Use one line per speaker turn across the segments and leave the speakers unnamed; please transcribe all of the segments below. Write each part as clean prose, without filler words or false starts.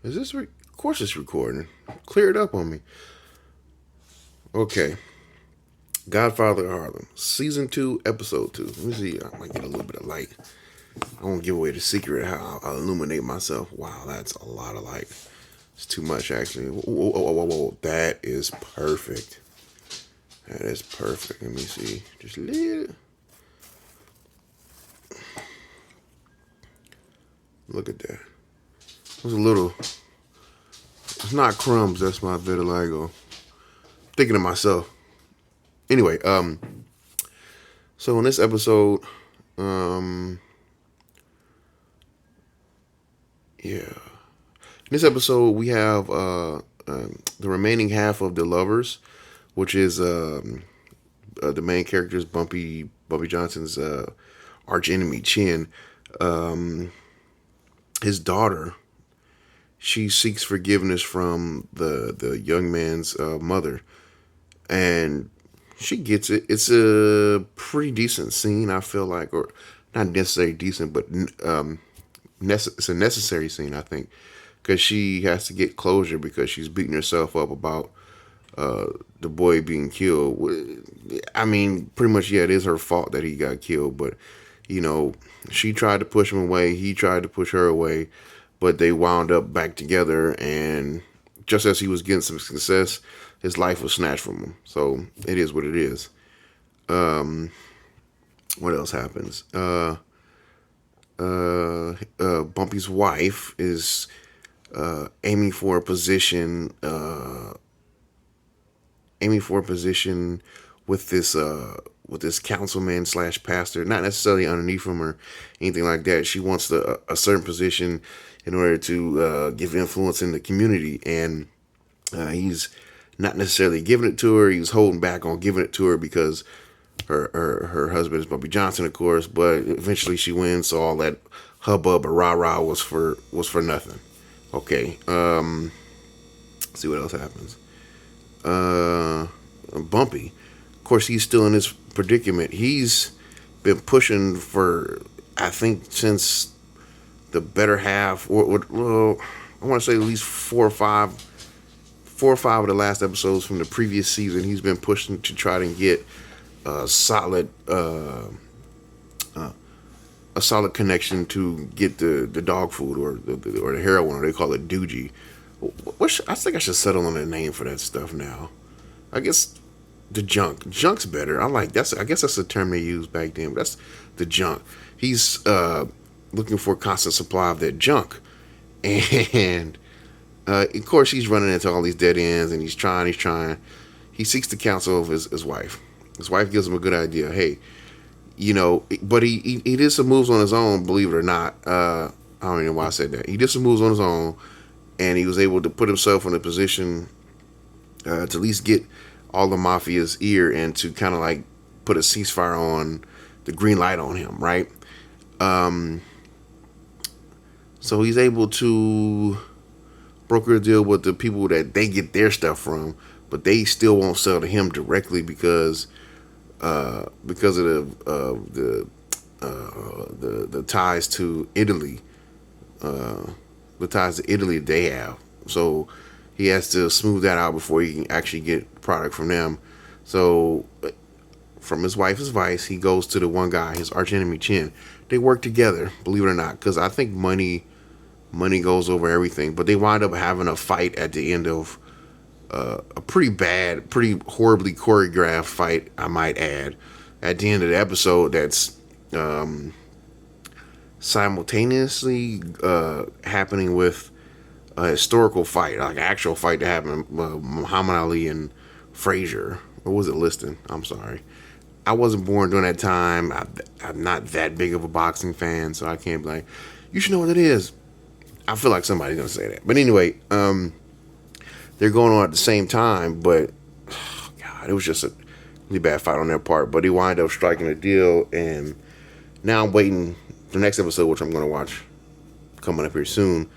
Is this? Of course, it's recording. Clear it up on me. Okay. Godfather of Harlem, season 2, episode 2. Let me see. I might get a little bit of light. I won't give away the secret of how I'll illuminate myself. Wow, that's a lot of light. It's too much, actually. Whoa, whoa, whoa, whoa. That is perfect. That is perfect. Let me see. Just a little. Look at that. It was a little. It's not crumbs. That's my vitiligo. Thinking of myself. Anyway, so in this episode, um, yeah, in this episode we have the remaining half of the lovers, which is the main character's Bumpy Johnson's arch enemy Chin. Um, his daughter, she seeks forgiveness from the young man's mother, and she gets it. It's a pretty decent scene, I feel like, or not necessarily decent, but it's a necessary scene, I think, because she has to get closure because she's beating herself up about the boy being killed. I mean, pretty much, yeah, it is her fault that he got killed, but you know, she tried to push him away, he tried to push her away, but they wound up back together, and just as he was getting some success, his life was snatched from him. So it is what it is. What else happens? Bumpy's wife is aiming for a position, with this councilman slash pastor, not necessarily underneath him or anything like that. She wants a certain position in order to give influence in the community, and he's not necessarily giving it to her. He was holding back on giving it to her because her husband is Bumpy Johnson, of course. But eventually she wins, so all that hubbub or rah rah was for nothing. Okay. Let's see what else happens. Bumpy, of course, he's still in this predicament. He's been pushing for, I think, since the better half, or well, I want to say at least four or five of the last episodes from the previous season. He's been pushing to try to get a solid connection to get the dog food or the heroin, or they call it doogie. I think I should settle on a name for that stuff now. I guess the junk. Junk's better. I guess that's the term they used back then. But that's the junk. He's looking for a constant supply of that junk, and of course he's running into all these dead ends, and he's trying. He seeks the counsel of his wife. His wife gives him a good idea. Hey, but he did some moves on his own. Believe it or not, I don't even know why I said that. He did some moves on his own, and he was able to put himself in a position to at least get all the mafia's ear and to kind of like put a ceasefire on the green light on him, right? So he's able to broker a deal with the people that they get their stuff from, but they still won't sell to him directly because of the ties to Italy, they have. So he has to smooth that out before he can actually get product from them. So from his wife's advice, he goes to the one guy, his arch enemy Chin. They work together, believe it or not, because I think money goes over everything. But they wind up having a fight at the end of a pretty horribly choreographed fight, I might add, at the end of the episode. That's simultaneously happening with a historical fight, like an actual fight that happened, Muhammad Ali and Frazier. Or was it Liston? I'm sorry. I wasn't born during that time. I'm not that big of a boxing fan, so I can't be like, you should know what it is. I feel like somebody's gonna say that. But anyway, they're going on at the same time, but God, it was just a really bad fight on their part. But he wind up striking a deal, and now I'm waiting for the next episode, which I'm gonna watch coming up here soon,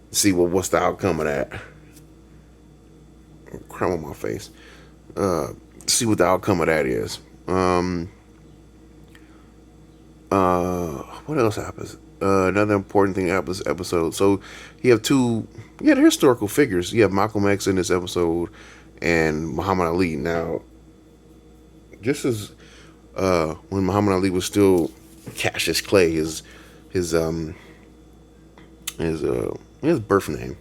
to see what's the outcome of that. Crumb on my face. See what the outcome of that is. What else happens? another important thing about this episode. So you have the historical figures. You have Malcolm X in this episode, and Muhammad Ali. Now, just as when Muhammad Ali was still Cassius Clay, his um his birth name.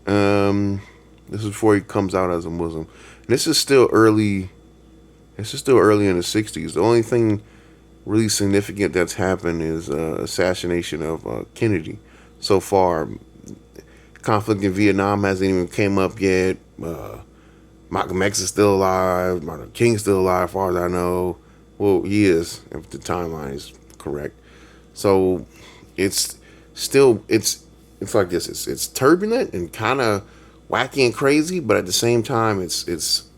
Um, this is before he comes out as a Muslim. And this is still early. This is still early in the '60s. The only thing really significant that's happened is assassination of Kennedy. So far, conflict in Vietnam hasn't even came up yet. Malcolm X is still alive. Martin King's still alive, as far as I know. Well, he is, if the timeline is correct. So it's still it's like this. It's turbulent and kind of wacky and crazy, but at the same time, it's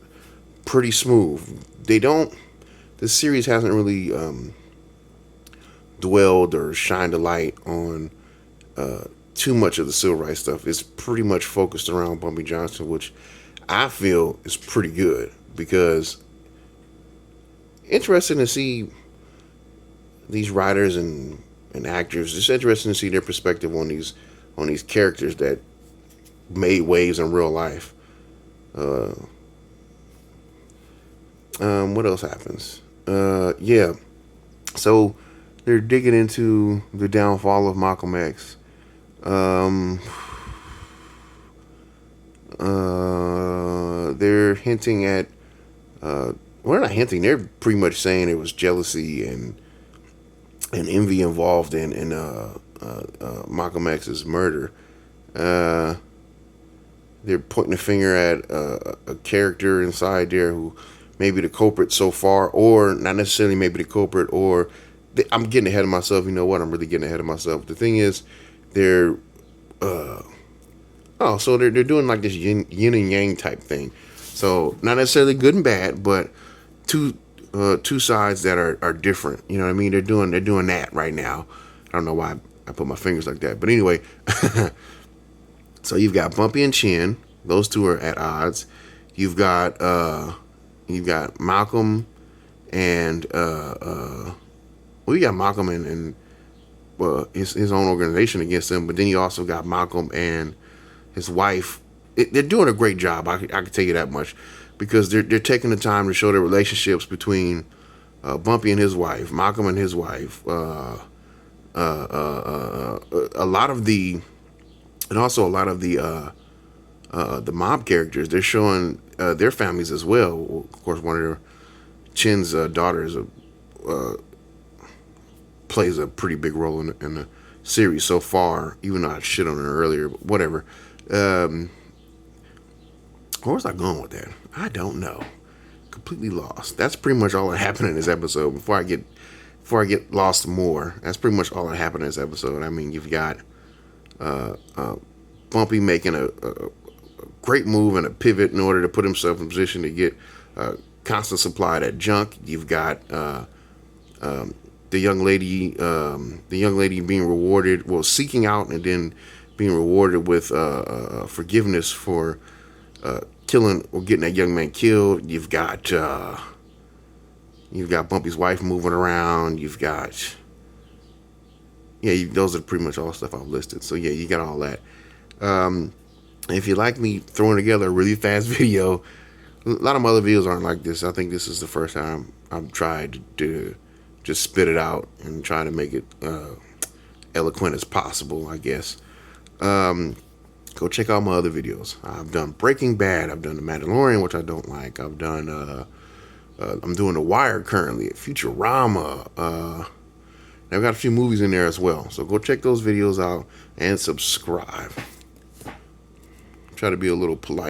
pretty smooth. They don't. This series hasn't really dwelled or shined a light on too much of the civil rights stuff. It's pretty much focused around Bumpy Johnson, which I feel is pretty good because interesting to see these writers and actors. It's interesting to see their perspective on these characters that made waves in real life. Uh, what else happens? Yeah. So they're digging into the downfall of Malcolm X. Um, they're hinting at, well, they're not hinting. They're pretty much saying it was jealousy and envy involved in Malcolm X's murder. Uh, they're pointing a finger at a character inside there who may be the culprit so far, or not necessarily maybe the culprit, or I'm getting ahead of myself. You know what? I'm really getting ahead of myself. The thing is, they're so they're doing like this yin and yang type thing. So not necessarily good and bad, but two sides that are different. You know what I mean? They're doing that right now. I don't know why I put my fingers like that, but anyway. So you've got Bumpy and Chin; those two are at odds. You've got Malcolm and well, you got Malcolm and his own organization against him, but then you also got Malcolm and his wife. They're doing a great job. I can tell you that much, because they're taking the time to show the relationships between Bumpy and his wife, Malcolm and his wife. A lot of the and also a lot of the mob characters. They're showing their families as well. Of course, one of their Chin's daughters plays a pretty big role in the series so far. Even though I shit on her earlier, but whatever. Where was I going with that? I don't know. Completely lost. That's pretty much all that happened in this episode. Before I get lost more, that's pretty much all that happened in this episode. I mean, you've got Bumpy making a great move and a pivot in order to put himself in position to get constant supply of that junk. You've got the young lady being rewarded, well, seeking out and then being rewarded with forgiveness for killing or getting that young man killed. You've got Bumpy's wife moving around. You've got those are pretty much all the stuff I've listed. So yeah, you got all that. If you like me throwing together a really fast video, a lot of my other videos aren't like this. I think this is the first time I've tried to just spit it out and try to make it eloquent as possible, I guess. Go check out my other videos. I've done Breaking Bad. I've done The Mandalorian, which I don't like. I've done I'm doing The Wire currently, Futurama. I've got a few movies in there as well. So go check those videos out and subscribe. Try to be a little polite.